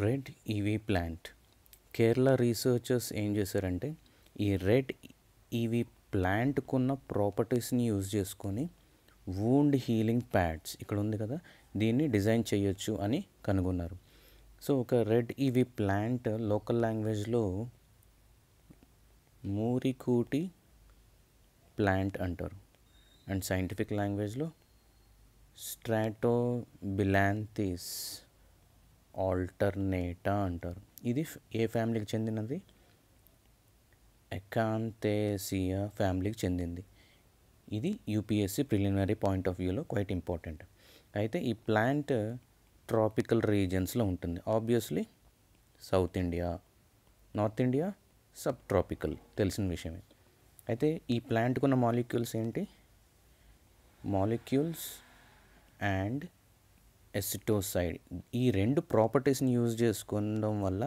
Red EV plant. Kerala researchers ఏం చేశారంటే ఈ రెడ్ ఈవీ ప్లాంట్కున్న ప్రాపర్టీస్ని యూజ్ చేసుకొని వూండ్ హీలింగ్ ప్యాడ్స్ ఇక్కడ ఉంది కదా, దీన్ని డిజైన్ చేయొచ్చు అని కనుగొన్నారు. సో ఒక రెడ్ ఈవీ ప్లాంట్ లోకల్ లాంగ్వేజ్లో మూరికూటి ప్లాంట్ అంటారు అండ్ సైంటిఫిక్ లాంగ్వేజ్లో స్ట్రాటోబిలాంతిస్ ఆల్టర్నేటా అంటారు. ఇది ఏ ఫ్యామిలీకి చెందినది? ఎకాంతేసియా ఫ్యామిలీకి చెందింది. ఇది యూపీఎస్సీ ప్రిలిమినరీ పాయింట్ ఆఫ్ వ్యూలో క్వైట్ ఇంపార్టెంట్. అయితే ఈ ప్లాంట్ ట్రాపికల్ రీజన్స్లో ఉంటుంది. Obviously south India, north India sub tropical తెలిసిన విషయమే. అయితే ఈ ప్లాంట్కున్న మాలిక్యూల్స్ ఏంటి? మాలిక్యూల్స్ అండ్ ఎసిటోసైడ్. ఈ రెండు ప్రాపర్టీస్ని యూజ్ చేసుకోవడం వల్ల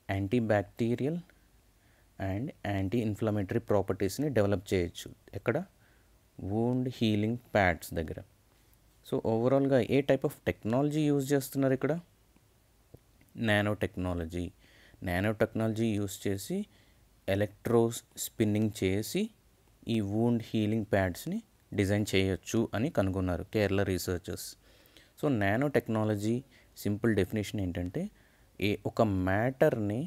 anti bacterial and anti inflammatory ప్రాపర్టీస్ని డెవలప్ చేయొచ్చు. ఎక్కడ? వూండ్ హీలింగ్ ప్యాడ్స్ దగ్గర. సో ఓవరాల్గా ఏ టైప్ ఆఫ్ టెక్నాలజీ యూజ్ చేస్తున్నారు ఇక్కడ? Nano technology. Nano technology use చేసి ఎలక్ట్రో స్పిన్నింగ్ చేసి ఈ వూండ్ హీలింగ్ ప్యాడ్స్ని డిజైన్ చేయొచ్చు అని కనుగొన్నారు Kerala researchers. So nano technology simple definition ఏంటంటే ఒక మ్యాటర్ని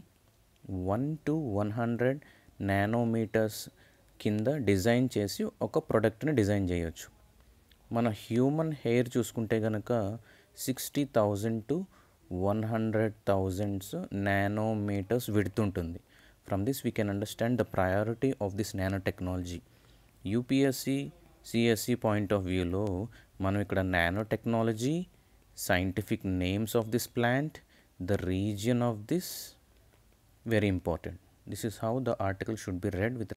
1 to 100 నానోమీటర్స్ కింద డిజైన్ చేసి ఒక ప్రోడక్ట్ని డిజైన్ చేయొచ్చు. మన హ్యూమన్ హెయిర్ చూసుకుంటే కనుక 60,000 to 100,000 నానోమీటర్స్ విడుతుంటుంది. From this we can understand the priority of this nano technology. UPSC CSC point of వ్యూలో మనం ఇక్కడ nano technology, scientific names of this plant, the region of this very important. This is how the article should be read with